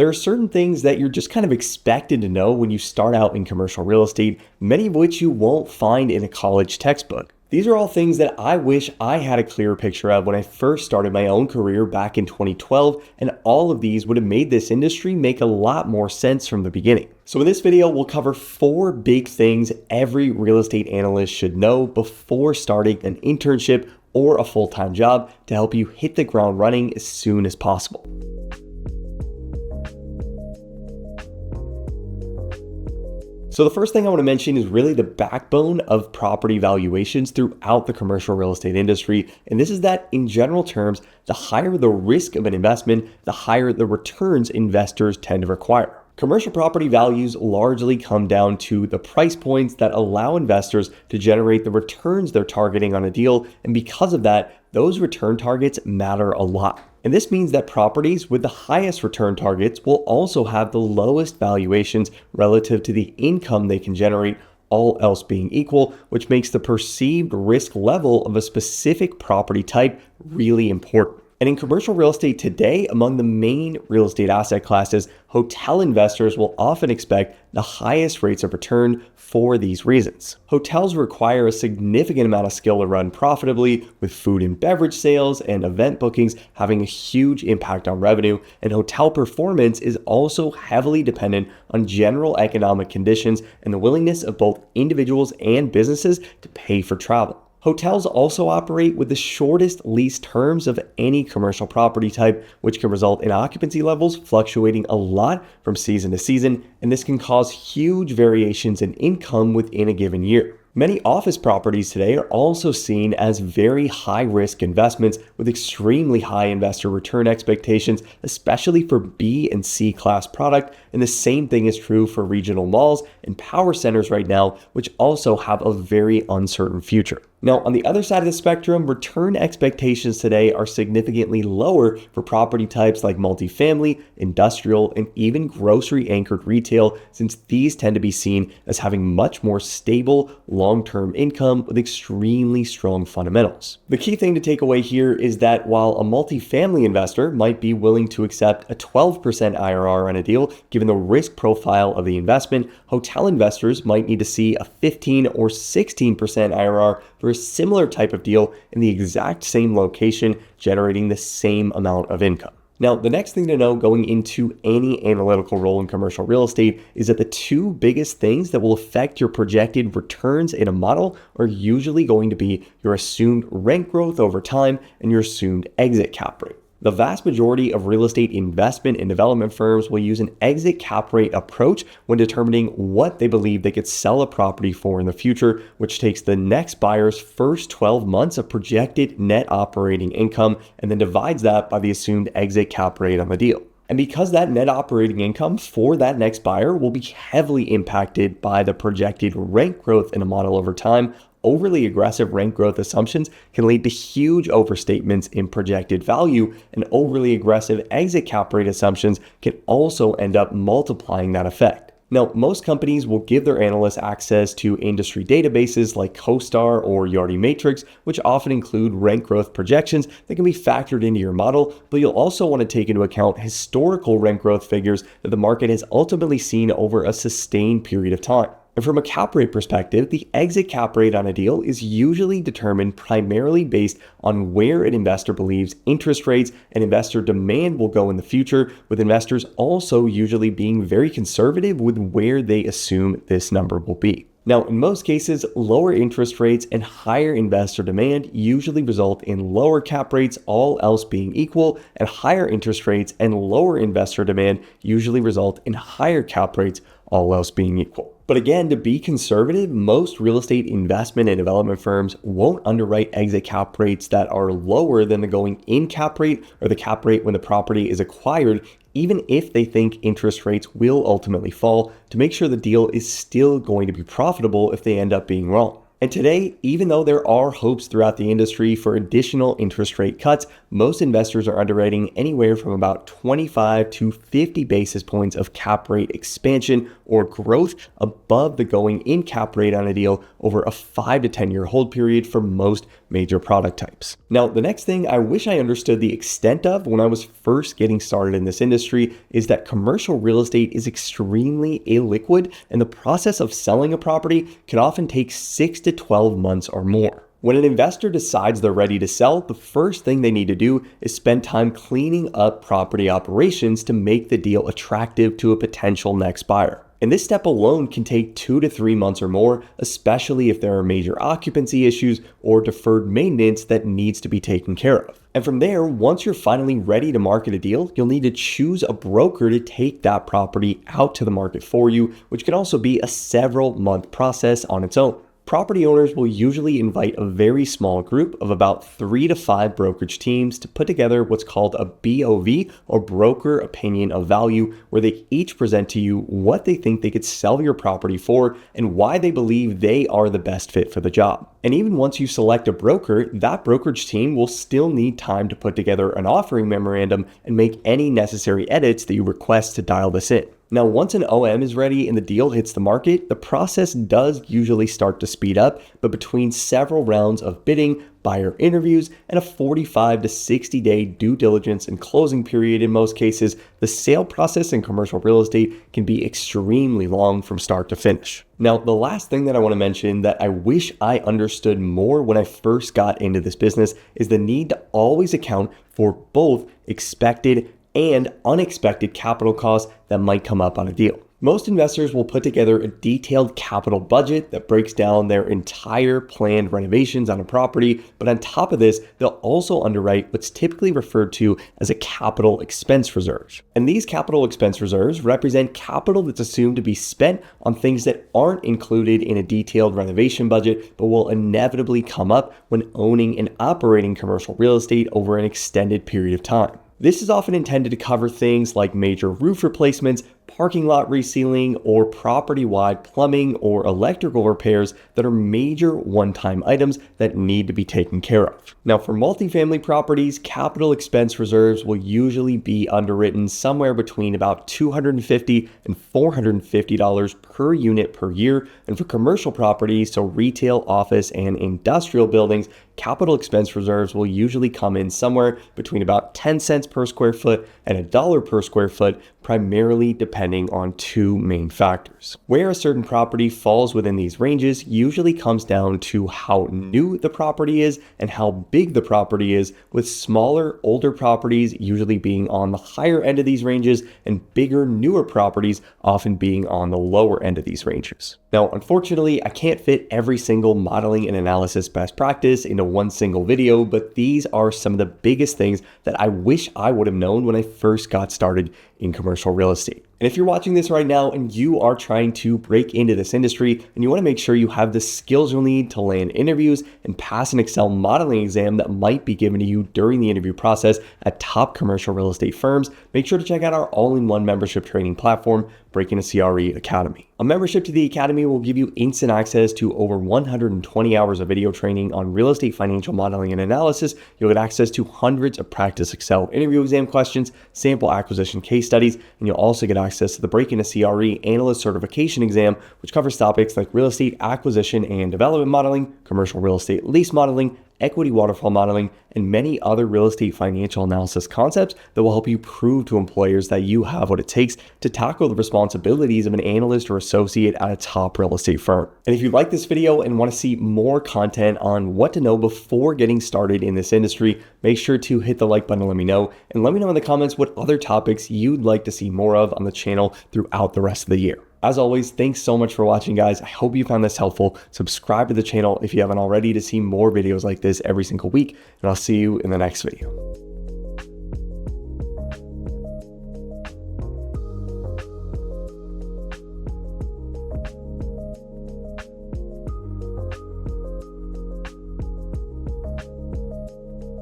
There are certain things that you're just kind of expected to know when you start out in commercial real estate, many of which you won't find in a college textbook. These are all things that I wish I had a clearer picture of when I first started my own career back in 2012, and all of these would have made this industry make a lot more sense from the beginning. So in this video, we'll cover 4 big things every real estate analyst should know before starting an internship or a full-time job to help you hit the ground running as soon as possible. So the first thing I want to mention is really the backbone of property valuations throughout the commercial real estate industry. And this is that in general terms, the higher the risk of an investment, the higher the returns investors tend to require. Commercial property values largely come down to the price points that allow investors to generate the returns they're targeting on a deal. And because of that, those return targets matter a lot. And this means that properties with the highest return targets will also have the lowest valuations relative to the income they can generate, all else being equal, which makes the perceived risk level of a specific property type really important. And in commercial real estate today, among the main real estate asset classes, hotel investors will often expect the highest rates of return for these reasons. Hotels require a significant amount of skill to run profitably, with food and beverage sales and event bookings having a huge impact on revenue, and hotel performance is also heavily dependent on general economic conditions and the willingness of both individuals and businesses to pay for travel. Hotels also operate with the shortest lease terms of any commercial property type, which can result in occupancy levels fluctuating a lot from season to season, and this can cause huge variations in income within a given year. Many office properties today are also seen as very high-risk investments with extremely high investor return expectations, especially for B and C class product, and the same thing is true for regional malls and power centers right now, which also have a very uncertain future. Now, on the other side of the spectrum, return expectations today are significantly lower for property types like multifamily, industrial, and even grocery-anchored retail, since these tend to be seen as having much more stable, long-term income with extremely strong fundamentals. The key thing to take away here is that while a multifamily investor might be willing to accept a 12% IRR on a deal, given the risk profile of the investment, hotel investors might need to see a 15 or 16% IRR for a similar type of deal in the exact same location, generating the same amount of income. Now, the next thing to know going into any analytical role in commercial real estate is that the 2 biggest things that will affect your projected returns in a model are usually going to be your assumed rent growth over time and your assumed exit cap rate. The vast majority of real estate investment and development firms will use an exit cap rate approach when determining what they believe they could sell a property for in the future, which takes the next buyer's first 12 months of projected net operating income and then divides that by the assumed exit cap rate on the deal. And because that net operating income for that next buyer will be heavily impacted by the projected rent growth in a model over time, overly aggressive rent growth assumptions can lead to huge overstatements in projected value, and overly aggressive exit cap rate assumptions can also end up multiplying that effect. Now, most companies will give their analysts access to industry databases like CoStar or Yardi Matrix, which often include rent growth projections that can be factored into your model, but you'll also want to take into account historical rent growth figures that the market has ultimately seen over a sustained period of time. And from a cap rate perspective, the exit cap rate on a deal is usually determined primarily based on where an investor believes interest rates and investor demand will go in the future, with investors also usually being very conservative with where they assume this number will be. Now, in most cases, lower interest rates and higher investor demand usually result in lower cap rates, all else being equal, and higher interest rates and lower investor demand usually result in higher cap rates, all else being equal. But again, to be conservative, most real estate investment and development firms won't underwrite exit cap rates that are lower than the going in cap rate or the cap rate when the property is acquired, even if they think interest rates will ultimately fall, to make sure the deal is still going to be profitable if they end up being wrong. And today, even though there are hopes throughout the industry for additional interest rate cuts, most investors are underwriting anywhere from about 25 to 50 basis points of cap rate expansion or growth above the going in cap rate on a deal over a 5 to 10 year hold period for most major product types. Now, the next thing I wish I understood the extent of when I was first getting started in this industry is that commercial real estate is extremely illiquid, and the process of selling a property can often take 6 to 12 months or more. When an investor decides they're ready to sell, the first thing they need to do is spend time cleaning up property operations to make the deal attractive to a potential next buyer. And this step alone can take 2 to 3 months or more, especially if there are major occupancy issues or deferred maintenance that needs to be taken care of. And from there, once you're finally ready to market a deal, you'll need to choose a broker to take that property out to the market for you, which can also be a several month process on its own. Property owners will usually invite a very small group of about 3 to 5 brokerage teams to put together what's called a BOV, or broker opinion of value, where they each present to you what they think they could sell your property for and why they believe they are the best fit for the job. And even once you select a broker, that brokerage team will still need time to put together an offering memorandum and make any necessary edits that you request to dial this in. Now, once an OM is ready and the deal hits the market, the process does usually start to speed up, but between several rounds of bidding, buyer interviews, and a 45 to 60 day due diligence and closing period in most cases, the sale process in commercial real estate can be extremely long from start to finish. Now, the last thing that I want to mention that I wish I understood more when I first got into this business is the need to always account for both expected and unexpected capital costs that might come up on a deal. Most investors will put together a detailed capital budget that breaks down their entire planned renovations on a property, but on top of this, they'll also underwrite what's typically referred to as a capital expense reserve. And these capital expense reserves represent capital that's assumed to be spent on things that aren't included in a detailed renovation budget, but will inevitably come up when owning and operating commercial real estate over an extended period of time. This is often intended to cover things like major roof replacements, parking lot resealing, or property-wide plumbing or electrical repairs that are major one-time items that need to be taken care of. Now, for multifamily properties, capital expense reserves will usually be underwritten somewhere between about $250 and $450 per unit per year. And for commercial properties, so retail, office, and industrial buildings, capital expense reserves will usually come in somewhere between about 10 cents per square foot and $1 per square foot, primarily depending on two main factors. Where a certain property falls within these ranges usually comes down to how new the property is and how big the property is, with smaller, older properties usually being on the higher end of these ranges and bigger, newer properties often being on the lower end of these ranges. Now, unfortunately, I can't fit every single modeling and analysis best practice into one single video, but these are some of the biggest things that I wish I would have known when I first got started in commercial real estate. And if you're watching this right now and you are trying to break into this industry and you want to make sure you have the skills you'll need to land interviews and pass an Excel modeling exam that might be given to you during the interview process at top commercial real estate firms, make sure to check out our all-in-one membership training platform, Breaking a CRE Academy. A membership to the Academy will give you instant access to over 120 hours of video training on real estate financial modeling and analysis. You'll get access to hundreds of practice Excel interview exam questions, sample acquisition case studies, and you'll also get access to the Breaking a CRE Analyst Certification exam, which covers topics like real estate acquisition and development modeling, commercial real estate lease modeling, equity waterfall modeling, and many other real estate financial analysis concepts that will help you prove to employers that you have what it takes to tackle the responsibilities of an analyst or associate at a top real estate firm. And if you like this video and want to see more content on what to know before getting started in this industry, make sure to hit the like button and let me know. And let me know in the comments what other topics you'd like to see more of on the channel throughout the rest of the year. As always, thanks so much for watching, guys. I hope you found this helpful. Subscribe to the channel if you haven't already to see more videos like this every single week, and I'll see you in the next video.